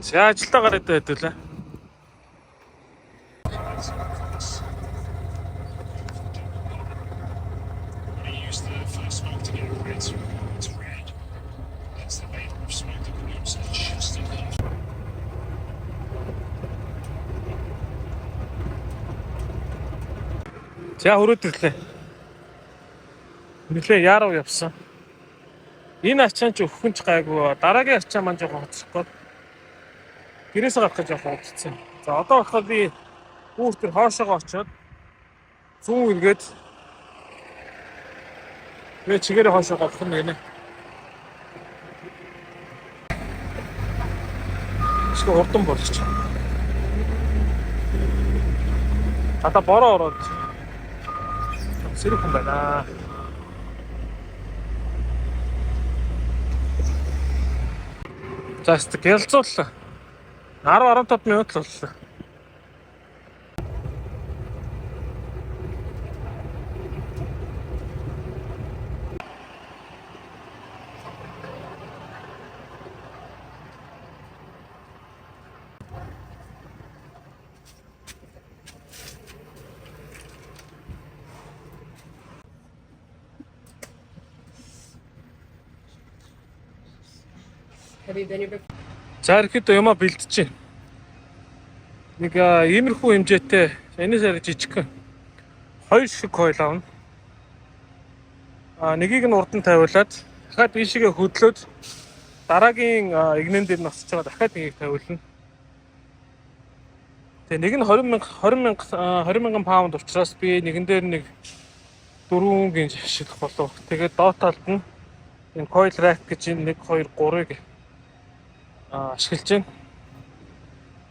За ажилдаа гараад байдуулаа. За хөрөөд ирлээ. Нилээ яарав явсан. Энэ ачаан ч өхөнч гайгүй. Дараагийн ачаан маань жоохон хоцрохгүй. Гэрээсээ гарах гэж явах удацсан. За одоо болохоор би үүр төр хоошоогоо очиод зүүн эргээд тэгээ чигээрээ хоошоо гарах юм гинэ. Эсвэл урдан болчих. Одоо бороо ороод сэрэх юм байна. За хэвчээ гялцууллаа. 10-15 минут л боллоо. За ихэд юмаа бэлдэж байна. Нэг иймэрхүү хэмжээтэй энэ сар жижиг 2 шиг койл авна. Нэгийг нь урдан тавиулаад дахиад ийшээгээ хөдлөөд дараагийн игнэн дээр нь осож байгаа дахиад нэгийг тавиулна. Тэгээ нэг нь 20 мянган паунд учраас би нэгэн дээр нэг 4 шилэх болов. Тэгээд доод талд нь энэ coil rack гэж 1 2 3-ыг ашиглаж байна.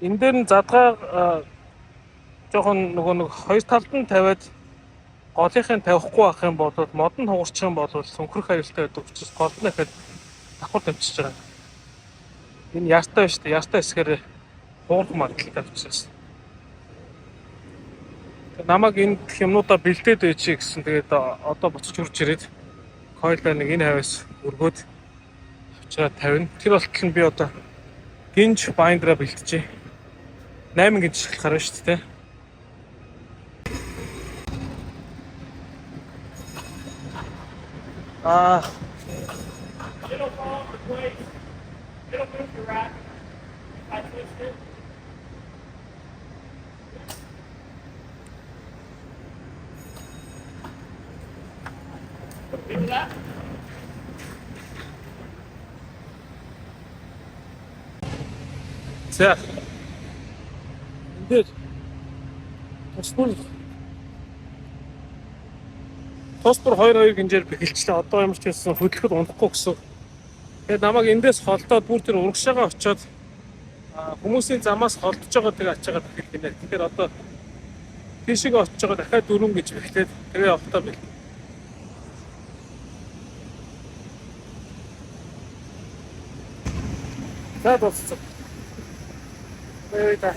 Энэ дээр нь задгаа жоохон нэг хоёр талд нь тавиад голынхын тавихгүй байх юм бол мод нь хугарчих юм бол сөнхрөх аюултай байдаг учраас гол нь ихэд давхар тавьчихж байгаа. Энэ яартай байна шүү дээ. Яартай хэсгээр хуурах магадлалтай учраас. Намайг энэ юмнуудаа бэлдээд байчи гэсэн. Тэгээд одоо буцаж хурж ирээд койлоо нэг энэ хавьяас өргөөд авчираа тавина. Тэр болтол нь би одоо гинж байндраа бэлтжээ. 8 гинж шилхаар байна шүү дээ. It'll fall into place. It'll move the rack. I twist it. Feel that? За. Энд тоспор 2 гинжээр бэхэлчлээ. Одоо ямар ч хэлсэн хөдөлгөхөд унахгүй гэсэн. Тэгээд намайг эндээс холдоод бүр тэр урагшаага очиод хүмүүсийн замаас холдож байгаа тэгээ ачаагаа бэхэл гинэ. Тэгэхээр одоо тийшээ очиж байгаа дахиад 4 гэж бэхлээд тэгээ явахтаа бэл. За дууссан. Баярлалаа.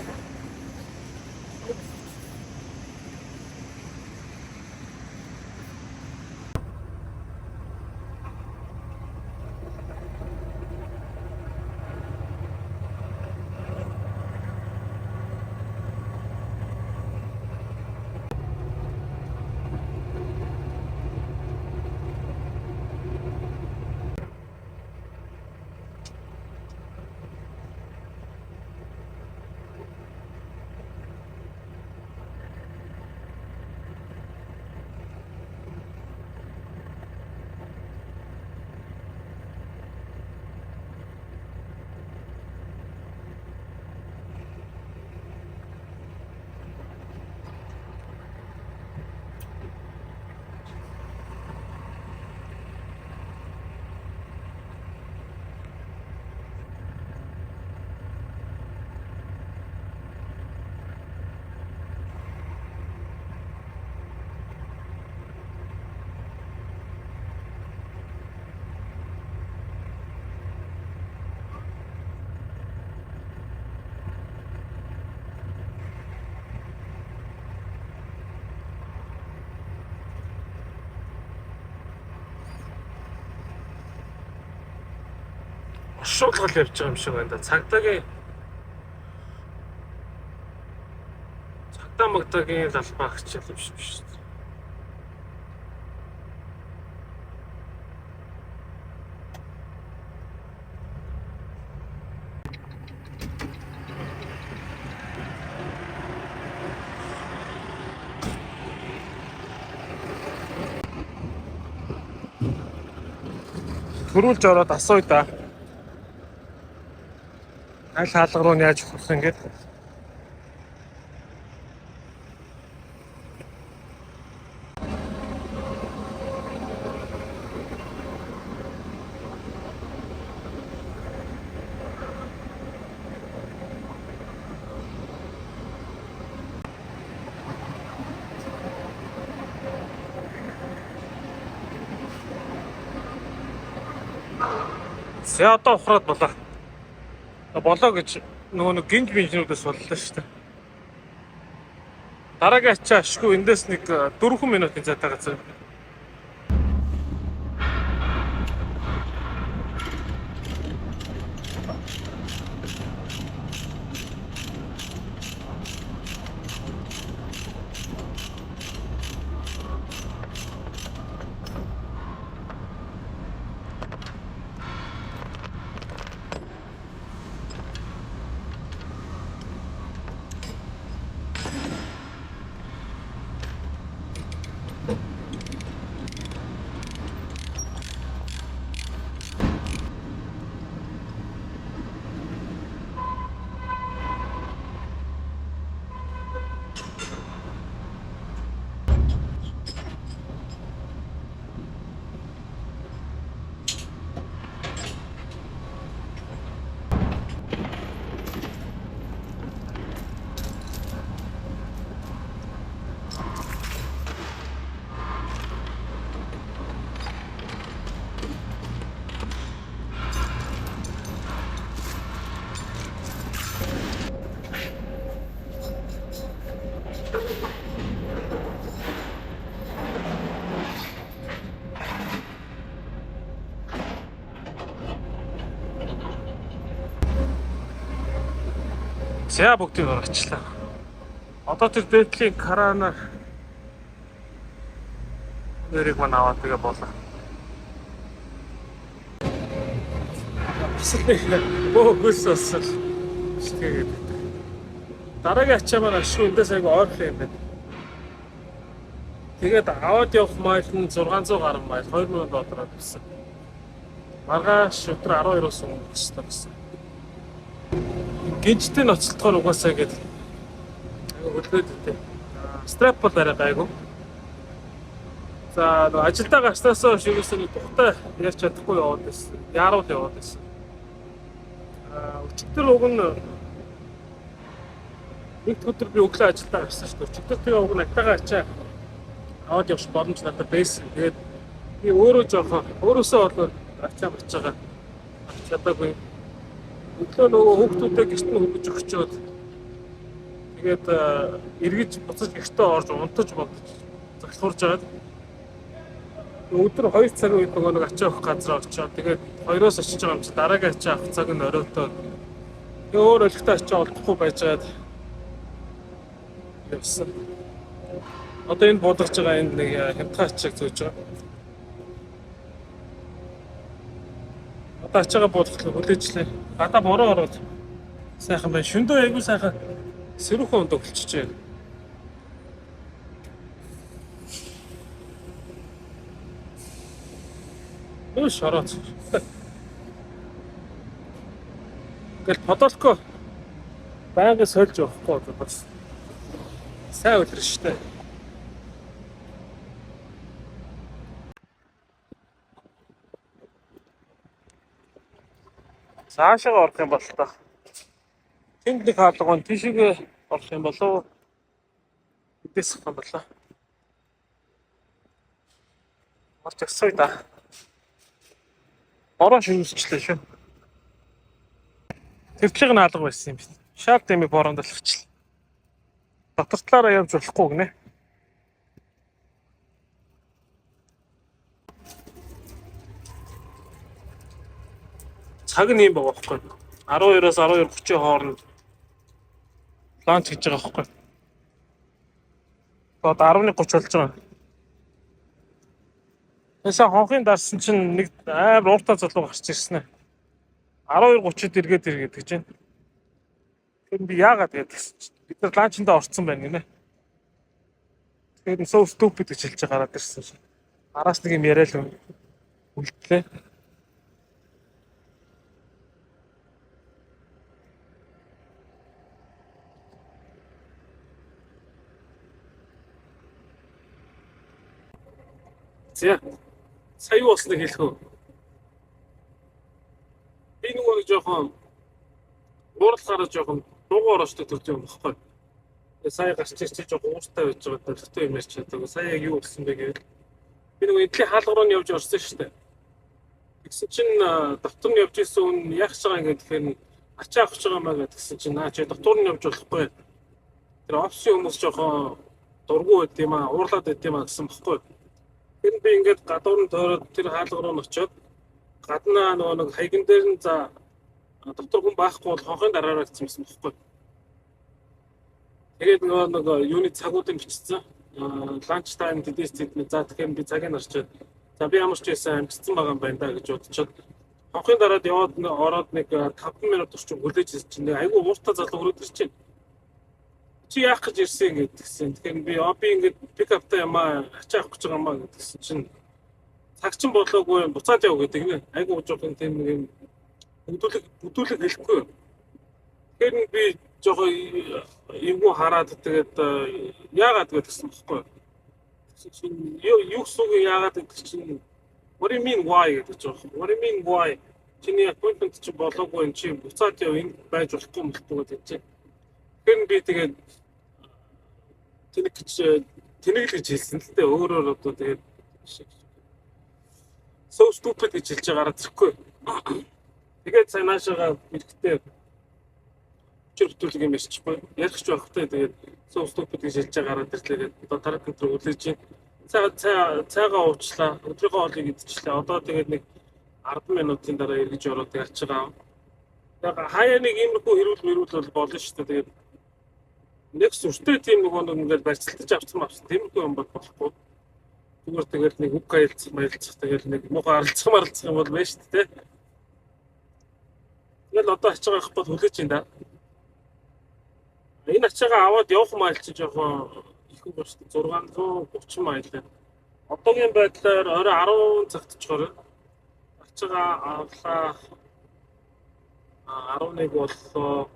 Шуудлал явж байгаа юм шиг байна да. Цагдаагийн Магдагийн лалбаа хичээл юм шиг шүү дээ. Төрүүлж ороод асууя да. Аль хаалга руу нь яаж явах юм гээд. За одоо ухраад болоо. Болоо гэж нөгөө нэг гинж бинжнүүдээс боллоо шүү дээ. Дараагийн ачаа ашгүй эндээс нэг 4 минутын зайтай газар. За бүгдийг ороочлаа. Одоо тэр Бентлийн Карана нэрийг мань аваад тэгээ болоо. Бөөс осол. Тэгээд дараагийн ачаа маань ашгүй эндээс айгу ойрхон юм байна. Тэгээд аваад явах майл нь 600 гаруй майл 2000 доллараар гэсэн. Маргааш өдөр 12-оос өмнө өчтөө гэсэн. Гинжтэй ноцтолгоор угаасаа гээд хөдлөөд үтэй. Страп бол арай гайгүй. За ажилдаа гарснасаа шигээс нэг тухтай ярьж чадахгүй яваад байсан. Яарууд яваад байсан. Өчигдөр уг нь нэг өдөр би өглөө ажилдаа гарсан шүү дээ. Өчигдөр тэгээ уг нь атагаа ачаа аваад явах боломж надад байсан. Тэгээд би өөрөөсөө болоод ачаа авч байгаа. Авч чадаагүй. Өглөө нөгөө хүүхдүүдээ гэрт нь хөвж өгчөөд тэгээд эргэж буцаж гэртээ орж унтаж бодож залхуурж байгаа. Өдөр 2 цагийн үед нөгөө нэг ачаа авах газар очоод тэгээд 2-оос очиж байгаа юм чи дараагийн ачаа авах цаг нь оройтоод тэгээ өөр өлегтэй ачаа олдохгүй байжгаад явсан. Одоо энэ бодож байгаа энэ нэг хямдхан ачааг зөөж байгаа. Одоо ачаагаа бодохлоо хүлээжлээ. Гадаа бороо ороод сайхан байна. Шөндөө айгуу сайхан сэрүүхэн унд өглчихжээ. Өө шорооц. Гэл подолко байнга сольж явахгүй бас. Сайн үлрэн штэ. Цаашаа орох юм бол та. Тэнд нэг хаалган тийшээ орох юм болов. Эдээс хам болоо. Орч өсөй да. Бороо шимжчлээ шүү. Тэртлэг нь алга байсан юм биш. Шаал дэмий бороонд алхачлаа. Дотор талаараа явж болохгүй гинэ. Цаг нь юм байгаа байхгүй. 12-оос 12:30 хооронд ланч хийж байгаа байхгүй. Одоо 11:30 болж байгаа. Тэсээ хонхын дарсан чинь нэг амар ууртаа залуу гарч ирсэн ээ. 12:30-д эргээд гэж байна. Тэгэхээр би яагаад тэгээд бид нар ланчиндаа орцсон байна гинэ. Тэгээд so stupid гэж хэлж гараад ирсэн шин. Араас нэг юм яриа л үлдлээ. За сая юу болсныг хэлэх үү? Би нөгөө нэг жоохон уурлахаараа жоохон дуугаар орчтой төрж байгаа юм баггүй. Сая гарч ирчих жоохон ууртай байж байгаа дөрөвтэй юм ярьж чаддаг. Сая яг юу болсон бэ гэвэл би нөгөө эдлийн хаалга руу явж орсон шүү дээ. Тэгсэн чинь доктор нь явж ирсэн хүн яах гэж байгаа юм гэхээр ачаа авах гэж байгаа маа гэдгсэн чинь наа чи доктор нь явж болохгүй. Тэр офисын хүмүүс жоохон дургу байд юм аа, уурлаад байд юм аа гэсэн баггүй. Тэр би ингээд гадуур нь тойроод тэр хаалга руу очиод гаднаа нөгөө нэг хаягн дээр нь за доктор хүн байхгүй бол хонхын дараараа гэсэн юм баггүй. Тэгээд нөгөө юуны цагуудыг бичсэн. Ланч тайм тэдэс тэдний за тэгэхээр би цагийг нарчаад за би ямар ч байсан амжицсан байгаа юм байна да гэж бодчиход хонхын дараад яваад ороод нэг 5 минут орчим хүлээж ирсэн чинь айгүй ууртаа залуу хөрөөд ирчихэв. Чи яах гэж ирсэн гэдгсэн. Тэгэхээр би ингээд пикаптай ямаа ачаах гэж байгаа юм аа гэдгсэн чинь цаг чин болоогүй буцаад яв гэдэг нэ. Айгүй жоохон тийм нэг юм бүдүүлэг хэлэхгүй. Тэгэхээр би жоохон эвгүй хараад тэгээд яагаад гэдгсэн бохоггүй. Юу сүг яагаад гэдэг чинь what do you mean why гэдэг чинь what do you mean why чиний appointment чи болоогүй юм чи буцаад яв энэ байж болохгүй юм болтгоо гэдэг чинь. Тэгэхээр би тэгээд тэнэг гэж хэлсэн л дээ өөрөөр одоо тэгээд so stupid гэж хэлж байгаараа зэрэггүй. Тэгээд цаанаашаа ирэхдээ хөтөлөг юм ярьчихгүй. Ярих ч байхгүй тэгээд so stupid гэж хэлж байгаараа тэрлээд одоо тархин дээр үлээж цайгаа уучлаа. Өдрийнхөө хоолыг идчихлээ. Одоо тэгээд нэг 10 минутын дараа эргэж ороод ярьж байгаа. Яг хаяа нэг иймэрхүү хэрүүл бол болно шүү дээ. Тэгээд нэг сүртэй тийм нэг ингээд барьцалтаж авсан тиймэрхүү юм болохгүй. Зүгээр тэгэл нэг үг маялцах тэгэл нэг муухай аралцах юм бол байна шүү дээ. Тэгэл одоо ачаа авах бол хүлээж байна да. Энэ ачаагаа аваад явах майл чи жоохон их юм шүү дээ. 630 майл байна. Одоогийн байдлаар орой 10 цагт очихоор ачаагаа авлаа 11 боллоо.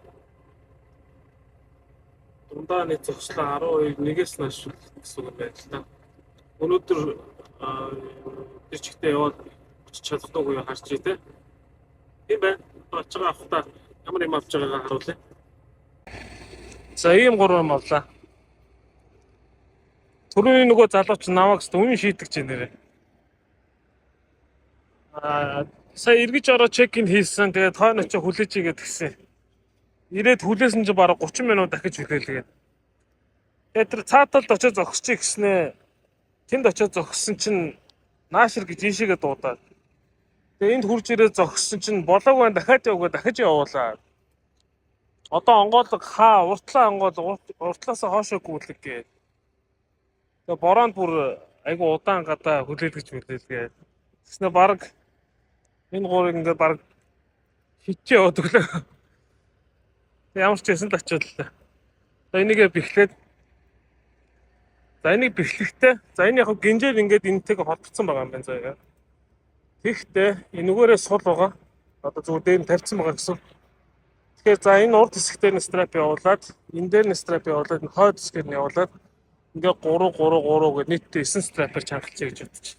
Дундаа нэг зогслоо 12-1-ээс нааш гэсэн юм байна л да. Өнөөдөр тэр чигтээ яваад очиж чадахгүй харж тий. Тийм байна. Ачаагаа авахдаа ямар юм авч байгаагаа харуулъя. За ийм 3 юм авлаа. Түрүүний нөгөө залууч намайг үн шийдэж байна нэрээ. Сая эргэж ороо чек-ин хийсэн. Тэгээд хойно очиж хүлээж игээд гисэн. Ирээд хүлээсэн чинь бараг 30 минут дахиж хүлээлгээд. Тэгээд тэр цааталд очиж зогсчих гиснээ. Тэнд очиж зогссон чинь наашир гэж ийшээгээ дуудаад. Тэгээд энд хурж ирээд зогссон чинь болоогүй дахиад явгаа дахиж явуулаа. Одоо онгоолго хаа уртлаа онгоол уртлаасаа хоошоо гүйлэг гээд. Тэгээ бороонд бүр айгу удаан гадаа хүлээлгэж мүлээлгээд. Тэснэ баг энэ гурыг ингээд баг хитчээ яваад өглөө. Ямар ч байсан л очиодлаа. За энийгээ бэхлээд. За энийг бэхлэхдээ. За энэ яг гинжээр ингээд энэтэйг холбогдсон байгаа юм байна заяа. Тэгэхдээ энэгээрээ сул байгаа. Одоо зүгээр дээр нь тавьсан байгаа гэсэн. Тэгэхээр за энэ урд хэсгээр нь страп явуулаад, энэ дээр нь страп явуулаад, энэ хойд хэсгээр нь явуулаад ингээ 3 гэж нийтдээ 9 страпер чангалцъя гэж бодчих.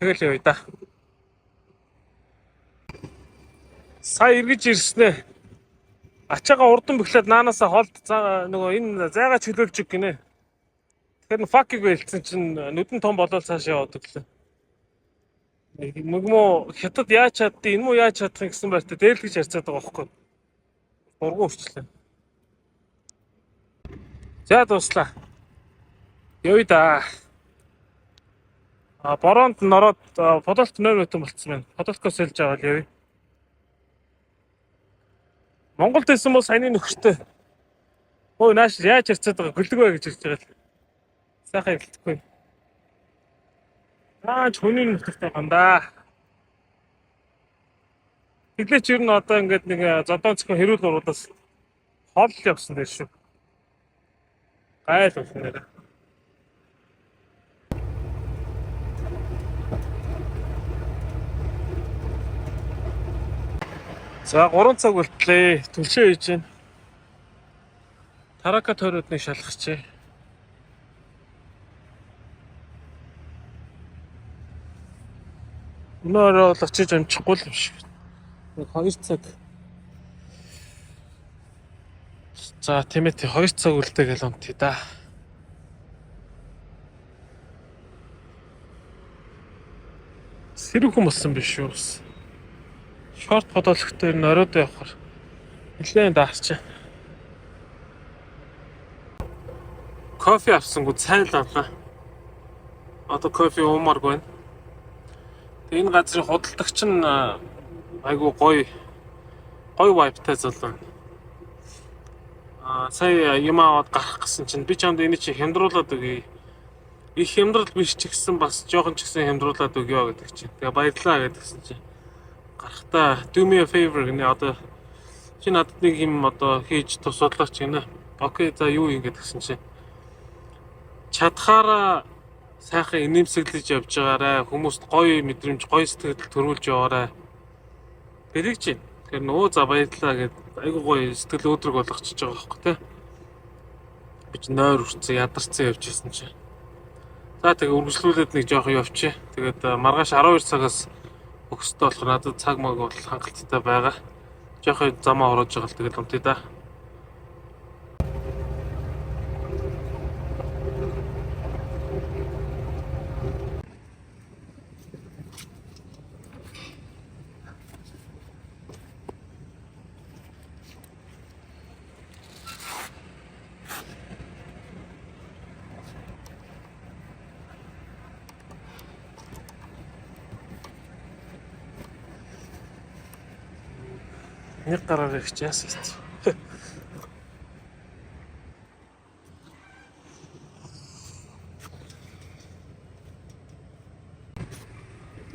Тэгэл явъя да. Сая эргэж ирснэ. Ачаагаа урдан бэхлээд наанаасаа холд нөгөө энэ зайгаа чөлөөлж өг гинэ. Тэгэхээр факиг байлцсан чинь нүдэн том болоод цааш яваад өглөө. Мөгмөө хятад яаж чаддیں۔ Энэ муу яаж чадах гэсэн байртаа дээрлэж ярьцаад байгаа байхгүй. Ургуу өрчлөө. За дуслаа. Явъя да. Бороонд нороод подолт 0 минут болцсон байна. Подолткоос хэлж аваад явъя. Монголд байсан бол саяны нөхөртэй. Ой нааш яаж ярьцаад байгаа гөлөг бай гэж хэлж байгаа л. Сайхан хэлэхгүй. Хүний нутагтай гандаа. Тэглээч ер нь одоо ингээд нэг зодон цэхэн хэрүүл уруудаас хол явсан дээр шүү. Гайл болсон нэр. За 3 цаг болтлээ. Түлшээ хийж байна. Тарака тойруудыг шалгахчээ. Өнөөрөө бол очиж амжихгүй л юм шиг. 2 цаг. За тийм ээ 2 цаг үлдээ гэл онт да. Сэрүүхэн болсон биш үү? Шорт бодолхтой ер нь оройд явахаар нэлээд даасч. Кофе авсангүй цайл авлаа. Одоо кофе уумааргүй байна. Энэ газрын худалдагч нь айгу гоё вайбтай залуу. Сая юм аваад гарах гэсэн чинь би чамд энийг чи хямдруулаад өгье. Их хямдрал биш ч гэсэн бас жоохон ч гэсэн хямдруулаад өгье гэдэг чинь. Тэгээ баярлаа гэдгсэн чинь. Гарахтаа do me a favor гэнэ одоо чи надад нэг юм одоо хийж тусуулаач гэнэ. Окей за юу юм гэдгсэн чинь. Чадхаараа сайхан инээмсэглэж явж байгаарай. Хүмүүст гоё мэдрэмж, гоё сэтгэл төрүүлж яваарай. Тэрийг чинь. Тэгэхээр нөө за баярлаа гэд айгуу гоё сэтгэл өөдрөг болгочихж байгаа байхгүй тий. Би ч нойр үрцэн ядарсан явж ирсэн чинь. За тэгээ үргэлжлүүлээд нэг жоох явчих. Тэгээд маргааш 12 цагаас өгсөд болох надад цаг маг бол хангалттай байгаа. Жоох замаа ороож байгаа л тэгээд унтъя да. Нэг гараар ирчихээс шүү.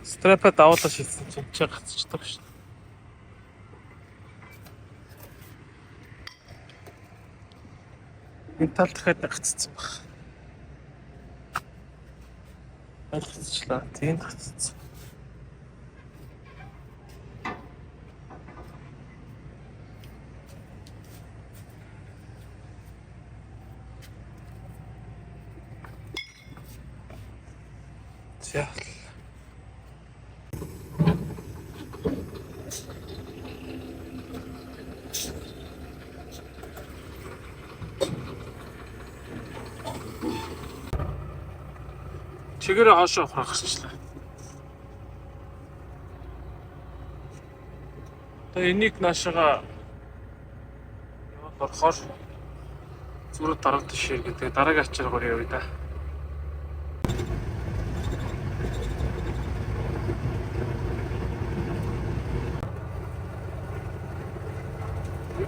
Стрэпэ давуулаа шилсэн чинь чи гацчихдаг шүү. Энэ тал дахиад гаццсан баг. Гацчихлаа. Тийм гаццсан. За. Чигээрээ хоошоо гарчихлаа. Тэгээ энийг наашаага яваад орохоор зүрх дараалт тишээ гэдэг дараагийн ачааргаар явъя да.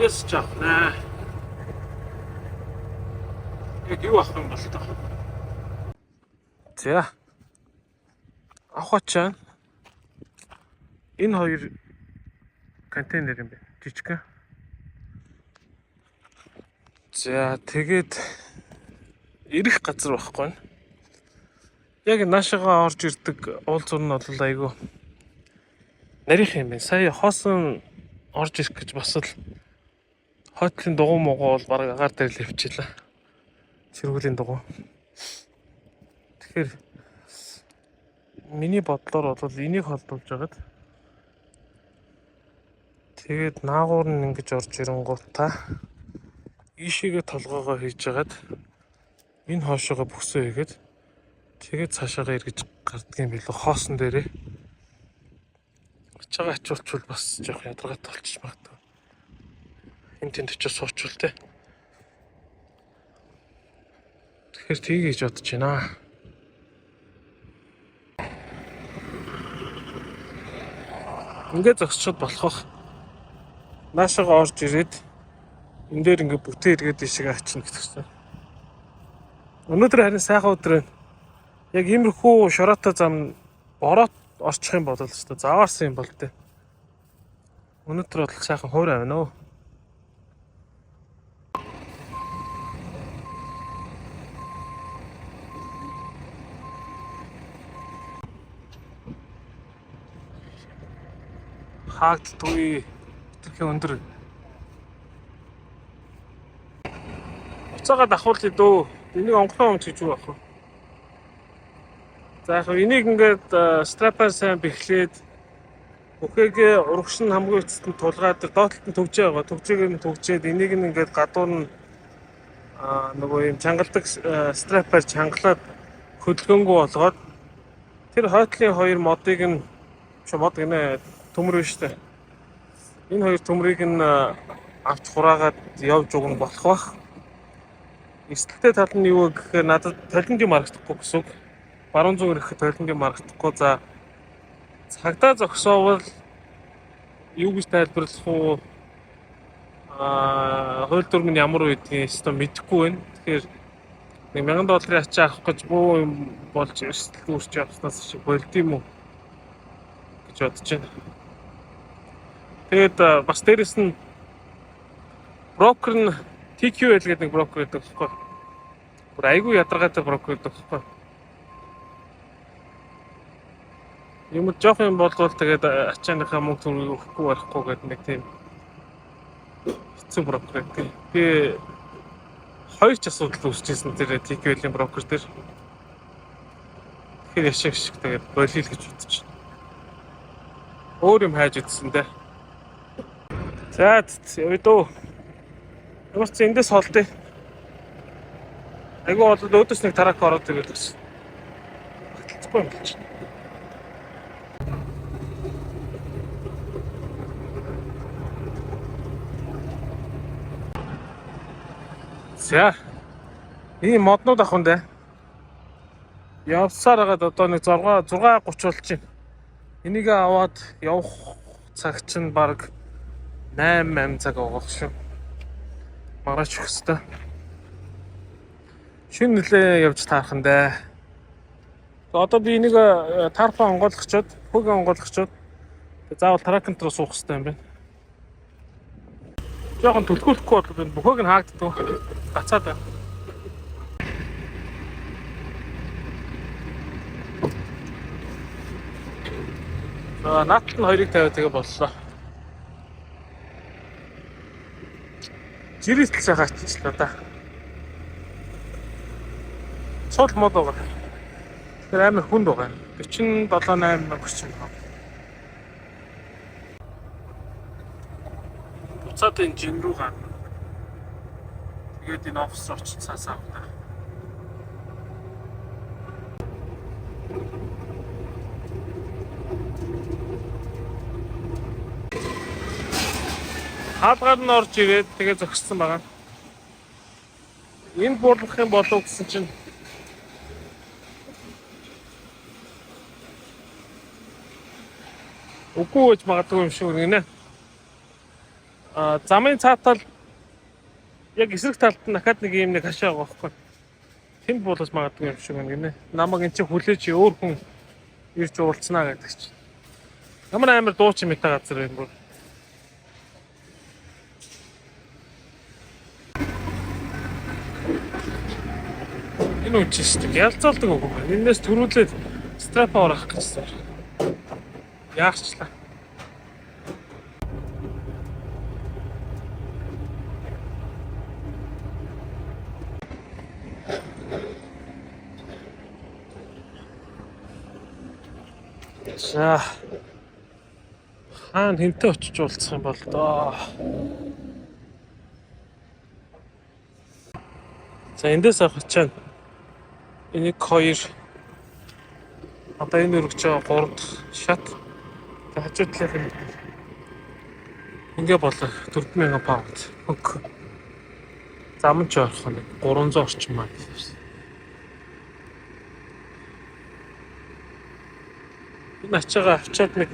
Эс чахна. Яг юу ах юм бол таа. За. Ахвачаа. Энэ хоёр контейнер юм байна. Жижигхэн. За тэгээд ирэх газар байхгүй нь. Яг наашаага орж ирдэг уулзуур нь бол айгүй нарийнх юм байна. Сая хоосон орж ирэх гэж бас л хойтлын дугуй муугаа бол бараг агаар дээр л явчихлаа. Сэргүүлийн дугуй. Тэгэхээр миний бодлоор бол энийг холдуулж агаад тэгээд наагуур нь ингэж орж ирэнгуутаа ийшээгээ толгоогоо хийж агаад энэ хоошоогоо бүсөө хийгээд тэгээд цаашаагаа эргэж гардгийн билүү хоосон дээрээ очигаа ачуулчвал бас жоох ядаргаатай болчих магадгүй. Энд тэнд очиж суучвал те. Тэгэхээр тийг хийж бодож байна. Ингээд зогсчод болох. Наашаага орж ирээд энэ дээр ингээд бүтээ эргээд ишиг ачна гэсэн. Өнөөдөр харин сайхан өдөр байна. Яг иймэрхүү шороотой зам бороод орчих юм бол л өстой заваарсан юм бол тээ. Өнөөдөр бол сайхан хуурай байна оо. Хаагддгүй хэтэрхий өндөр. Буцаага давхуулъя дөө. Энийг онгоцон өмч гэж юу ах вэ? За яг энийг ингээд страпаар сайн бэхлээд бүхээгээ урагш нь хамгийн эцэст нь тулгаад доотлолт нь төгжээ байгаа. Төгжээг нь төгжээд энийг нь ингээд гадуур нь нөгөө юм чангалдаг страпаар чангалаад хөдөлгөөнгөө болгоод тэр хойтлын хоёр модыг нь мод гинэ төмөр биш үү? Энэ хоёр төмрийг нь авч хураагаад явж уг нь болох бах. Эсгэлтэй тал нь юу гэхээр надад толинд юм харагдахгүй гэсэн үг. Баруун зүг ирэхэд толинд юм харагдахгүй. За цагдаа зогсоовол юу гэж тайлбарлах уу? Хууль дүрм нь ямар үедгийг өстө мэдэхгүй байна. Тэгэхээр $1000 ачаа авах гэж буу юм болж эрсдэл үүсч явснаас шиг болд юм уу гэж бодож байна. Тэгээд бас дээрэс нь брокер нь TQL гэдэг нэг брокер гэдэг байхгүй. Бүр айгүй ядаргаатай брокер гэдэг байхгүй. Юм жоох юм болвол тэгээд ачааныхаа мөнгө төрөйг өгөхгүй барахгүй гэдэг нэг тийм хэцүү брокер гэдэг. Би хоёр ч асуудал үүсчихсэн тэр TQL-ийн брокер дээр. Тэгэхээр яшиг шиг тэгээд болийл гэж бодож байна. Өөр юм хайж үзсэн дээ. За өөдөө. Ямар ч эндээс холдъё. Айгүй бол өөдөөс нэг тарак ороод тэгээд бас. Баталцахгүй юм болж байна. За. Ийм моднууд авах нь. Явсаар хагаад одоо нэг 6:30 болж байна. Энийг аваад явах цаг чинь баг 8 цаг байгаа шүү. Маргааш өөхстэй. Шинэ нэлээ явж таарах нь дээ. Одоо би энийг тарпа онгойлгочоод, хөөг онгойлгочоод заавал тракент руу суух хэрэгтэй юм байна. Жохон төлхөөлөхгүй бол энэ бөхөөг нь хаагддаг. Гацаад байна. Наадт нь хоёрыг тавиад тэгээ боллоо. Жирэлтэл сайхан аччихлаа да. Цул мод байгаа. Тэр амар хүнд байгаа. 47.8 орчим байна. Буцаад энэ жин рүү гарна. Тэгээд энэ офис руу очиж цаас авах. Хаалгаар нь орж ирээд тэгээ зогссон байгаа. Энэ буурлах юм болов гэсэн чинь үгүй гэж магадгүй юм шиг үнэ. Замын цаатал яг эсрэг талд нь дахиад нэг юм хашаа байгаа байхгүй. Тэнд буулаж магадгүй юм шиг үнэ. Намайг эн чинь хүлээж өөр хүн ирж уулцнаа гэдэг чинь. Ямар амар дуучин мэтэй газар юм бол. Энэ үчистэй ялцаалдаг үгүй. Энээс төрүүлээд страп орох гэсэн. Яарчлаа. За. Хаана хинтээ очиж уулзах юм бол доо. За эндээс авах чинь энийг 2 одоо энэ өргөж байгаа 3 дахь шат. За хажуу талынх нь ингээ болоо 4000 паунд хөнгө. Зам ч орох нэг 300 орчим маа. Энэ ачаага авчаад нэг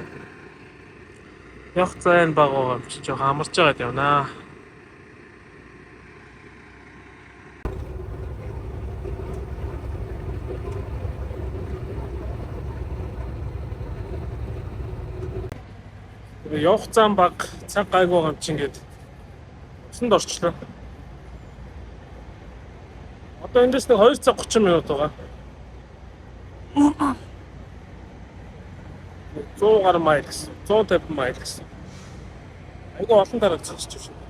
явах зайн байгаа юм чи жоо амарч байгаад явнаа. Явах зам баг, цаг гайгүй байгаа юм чинь гээд усанд орчлоо. Одоо эндээс нэг 2 цаг 30 минут байгаа. 100 гаруй майл гэсэн. 150 майл гэсэн. Айгүй олон дараг цогцож байна.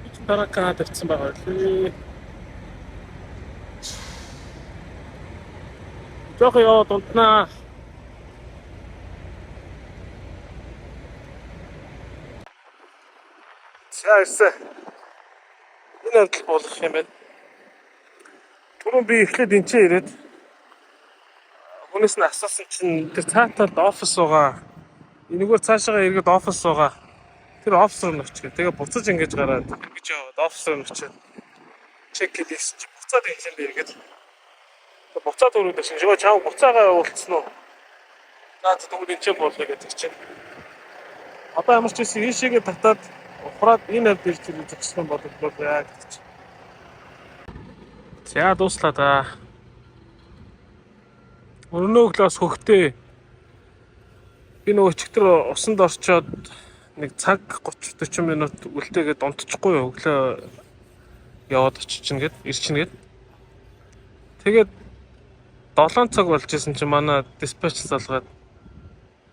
Би ч дараг хаад ирсэн байгаа лээ. Жохо ёо дунтнаа. Яасан. Энэ адил болох юм байна. Түрүүн би эхлээд энэ ч ирээд хүнээс нь асуусан чинь тэр цаатаад офис байгаа. Энэгээр цаашаа эргээд офис байгаа. Тэр офис руу нөчгөө. Тэгээ буцаж ингэж гараад ингэж яваад офис руу нөчөөд чек хийсэн чинь буцаад инженер эргээд буцаад өрөөд чинь жоо чам буцаагаа уулцсан уу? За тэгвэл энэ ч болоо гэдэг чинь. Одоо ямар ч гэсэн ийшээгээ татаад ухраад энэ авд ирж зогссон болов яа гэж чинь. За дуслаа да. Өрнөө өглөөс хөхтэй. Би нөгөө өчигдөр усанд орчоод нэг цаг 30-40 минут үлдээгээд унтчихгүй юу өглөө яваад очиж гээд ирчин гээд. Тэгээд 7 цаг болж исэн чинь манай диспатч залгаад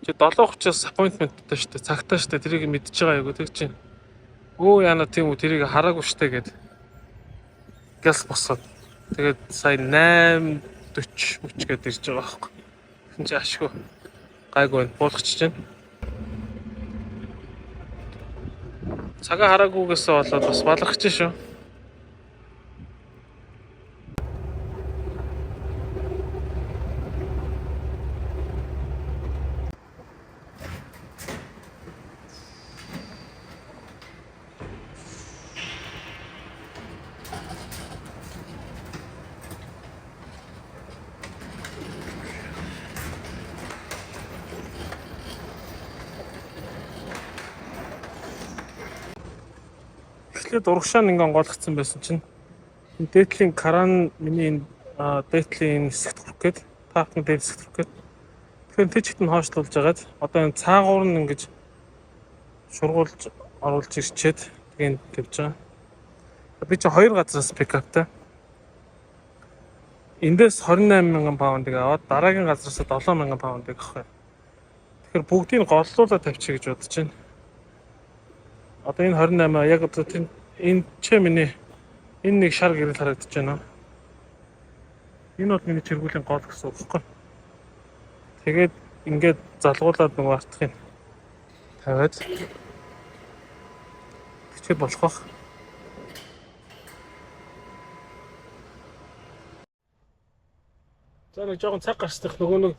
чи 7:30-аас аппоинтменттай штэ цагтаа штэ тэрийг мэдчихэж байгаа юу тэг чинь. Өө яана тийм үү тэрийг хараагүй штэ гээд гялс босоод тэгээд сая 8:40 мөч гээд ирж байгаа байхгүй. Тэгсэн чи ашгүй гайгүй байна буулгач чинь. Цагаа хараагүйгээсээ болоод бас балархаж шүү. Эхлээд урагшаан ингээ онгойлгцсан байсан чинь энэ дээдлийн кран миний дээдлийн хэсэгт хүрэх гээд таахны дээд хэсэгт хүрэх гээд тэгэхээр тэжигт нь хойшлуулж агаад одоо энэ цаагуур нь ингэж шургуулж оруулж ирчээд тэгээд тавьж байгаа. Би чи 2 газраас пикаптай. Эндээс 28,000 паундыг аваад дараагийн газраас 7,000 паундыг авах юм. Тэгэхээр бүгдийг голлуулаад тавьчих гэж бодож байна. Одоо энэ 28 яг одоо энэ ч миний энэ нэг шар гэрэл харагдаж байна. Энэ бол миний тэргүүлийн гол гэсэн үг байхгүй. Тэгээд ингээд залгуулад нөгөө артхын тавиад тэгчээ болох бах. За нэг жоохон цаг гарцдах нөгөө нэг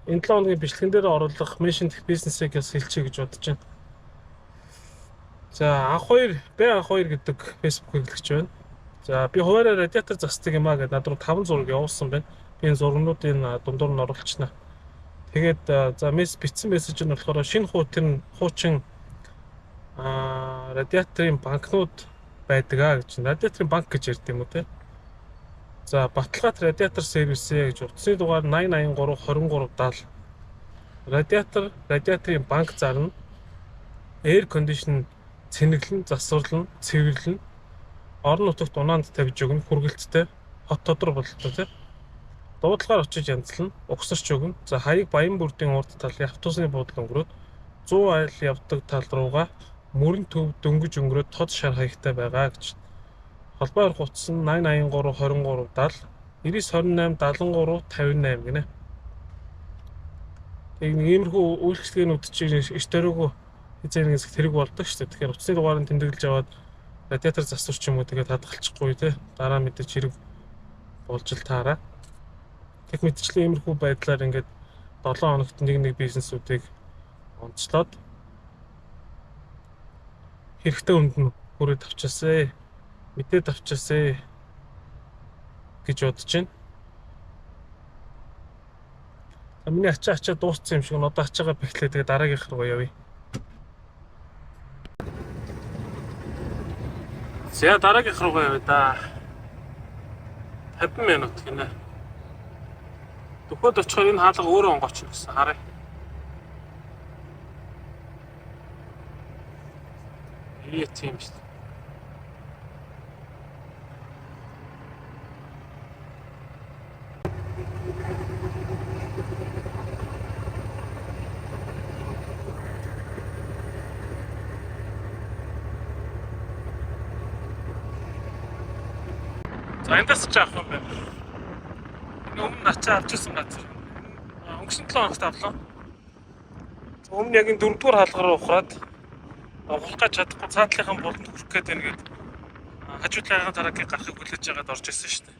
энэ 7 хоногийн бичлэгэн дээр оруулах mission бизнесийг хэлчихье гэж бодож байна. За анх 2 гэдэг Facebook хэрэглэгч байна. За би хуваараа радиатор застдаг юм аа гэдэг над руу 5 зураг явуулсан байна. Би энэ зургнуудын дундуур нь оруулчихна. Тэгээд за бичсэн мессеж нь болохоор шинэ хуучин радиаторын банкнууд байдаг аа гэж. Радиаторын банк гэж ярьд юм уу те. За Баталгаат радиатор сервисээ гэж утасны дугаар 8083 2370. Радиаторын банк зарна. Air condition цэнэглэн, засварлан, цэвэрлэн, орон нутагт унаанд тавьж өгнө, хүргэлттэй, хот тодор бололтой тийм. Дуудлагаар очиж янзлан, угсарч өгнө. За хаяг Баян бүрдийн урд талын автобусны буудлын өнгөрөөд 100 айл явдаг тал руугаа мөрөн төв дөнгөж өнгөрөөд тод шар хаягтай байгаа гэж. Холбоо утас нь 8083 2370 9928 73 58 гинэ. Тэг иймэрхүү үйлчлэгээнүүд чинь иш төрөөгөө хизээ нэг хэрэг болдог шүү дээ. Тэгэхээр утасны дугаар нь тэмдэглэж аваад радиатор засварч юм уу тэгээд хадгалчихгүй те. Дараа мэдээж хэрэг болж л таараа. Тэг мэдчлээ иймэрхүү байдлаар ингээд 7 хоногт нэг бизнесүүдийг онцлоод хэрэгтэй үнд нь хүрээд авчаасаа. Мэдээд авчаасаа гэж бодож байна. Миний ачаа дууссан юм шиг нь одоо ачаагаа бэхлээ тэгээд дараагийнх руу явъя. За дараагийнх руу явъя да. 50 минут гинэ. Төхөд очихоор энэ хаалга өөрөө онгооч гэсэн харъя. Yeti юм шүү дээ. За эндээс ч авах юм байна. Өмнө ачаа авч ирсэн газар. Өнгөрсөн 7 хоногт авлаа. Өмнө яг энэ 4-р хаалгаар ухраад ухрах гэж чадахгүй цаатлынхан болонд хүрэх гээд байна гээд хажуудлынхаа тараагийн гарахыг хүлээж байгаад орж ирсэн шүү дээ.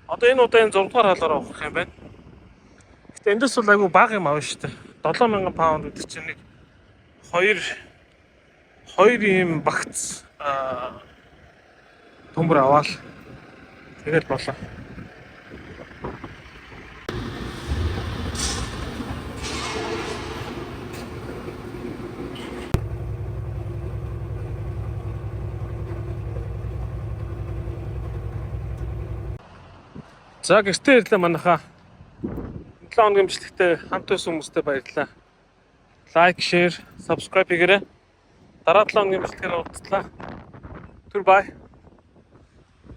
Одоо энэ удаа энэ 6-р хаалгаар ухрах юм байна. Гэтэ эндээс бол айгүй бага юм авна шүү дээ. 7000 паунд гэдэг чинь нэг 2 ийм багц төмөр аваад тэгэл болоо. За гэртээ ирлээ манайхаа. 7 хоногийн бичлэгтээ хамт байсан хүмүүстээ баярлалаа. Лайк, share, subscribe хийгээрэй. Дараа 7 хоногийн бичлэгээр уулзлаа. Түр бай.